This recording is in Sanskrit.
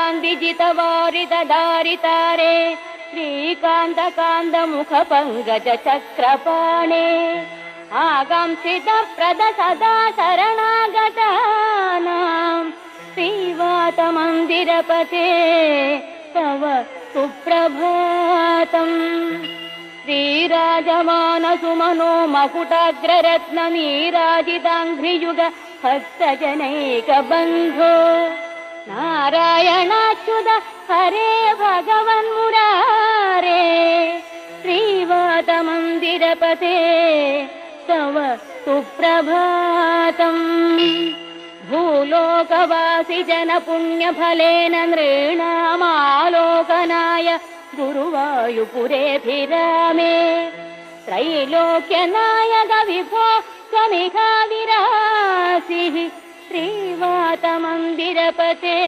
कान्तिजितवारितधारितारे श्रीकान्तकान्तमुखपङ्कजचक्रपाणे आकांक्षितप्रद सदा शरणागतानां श्रीवातमन्दिरपते तव सुप्रभातम्। श्रीराजमानसुमनो मकुटाग्ररत्ननीराजिताङ्घ्रियुग भक्तजनैकबन्धो नारायणाच्युत हरे भगवन्मुरारे श्रीवातमन्दिरपते तव सुप्रभातम्। भूलोकवासि जनपुण्यफलेन नृणामालोकनाय गुरुवायुपुरेऽभिरामे त्रैलोक्यनायक विभो त्वमिह विरासिः श्रीवातमन्दिरपते।